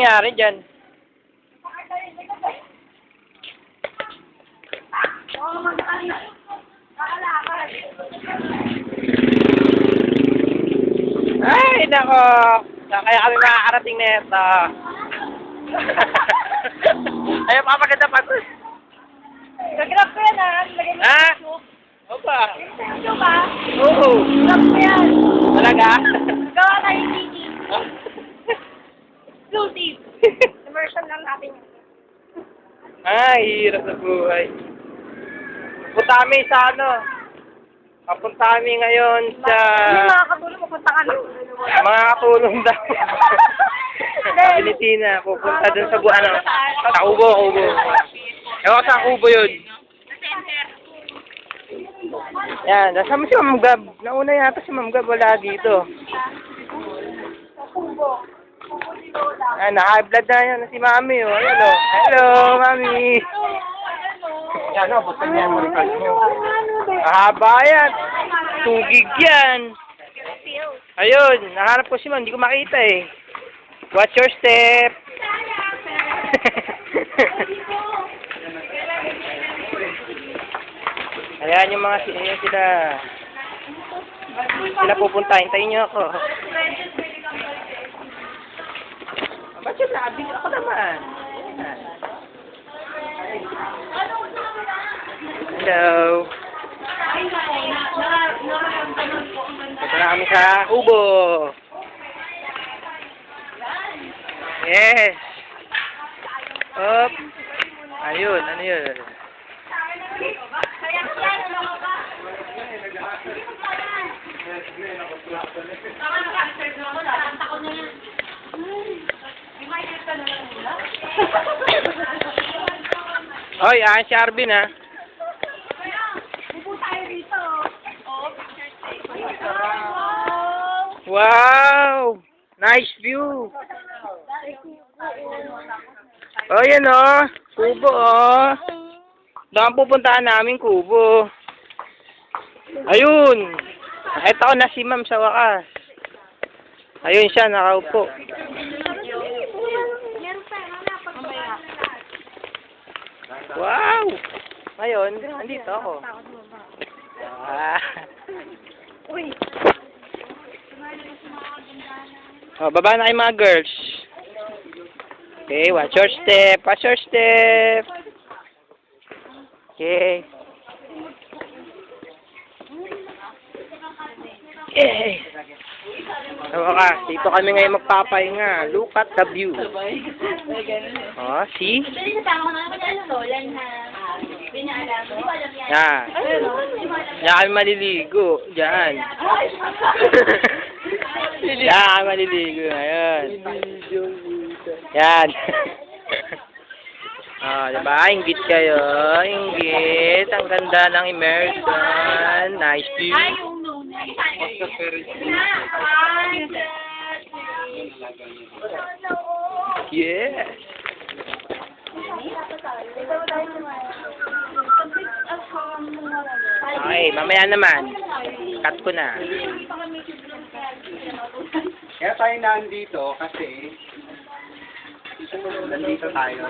nangyari dyan? Ay, nako. Kaya kami makakarating na ito. Ayaw, papaganda pa ito. Gagrab ko yan, ha? Lagay mo Ha? sa soup. Opa. Soup, ha? Oo. Grab ko yan. Talaga? Gawa tayo yung titi. Exclusive. Immersion lang natin yun. Ay, hirap na buhay. Punta kami sa ano? Papunta kami ngayon sa... Hindi makakatulong, pupunta ka lang. Mga katulong daw. Sa Pilipinas, pupunta dun sa buwan, ano? Sa Kubo, Kubo. Ewan ko sa Kubo yun. Yan, nasama si Ma'am Gab. Nauna yata si Ma'am Gab, wala dito. Ay, naka-high blood na yan si Mami, oh. Hello. Hello, Mami. Yan, oh, buta niya mo rin nyo. Mahaba yan. Tugig yan. Ayun, naharap ko si Ma'am, hindi ko makita eh. Watch your step. Ayan yung mga sila. Sila pupunta. Hintayin niyo ako. Ba't yun nabi? Ako naman. Hello. Ito na kami sa Kubo. Yes. Up. Ayun, ano yun? Hoy, ayan si Arvin, ha? Wow! Nice view! Oh, yan, oh. Kubo, oh. Doon pupuntahan namin, Kubo. Ayun! Nakita ko na si Ma'am sa wakas. Ayun siya, nakaupo. Wow! Ngayon, andito ako. Ah. Oh, baba na kayo mga girls. Okay, watch your step. Watch your step. Okay. Yay! So, dito kami ngayon magpapahinga. Look at the view. Oh, see? Yan. Yan kami maliligo. Diyan. Yan kami maliligo. Ayan. Yan. Oh, diba? Inggit kayo. Inggit. Ang ganda ng immersion. Nice view. Yes. Okay, mamaya naman. Cut ko na. Kaya tayo nandito kasi nandito tayo.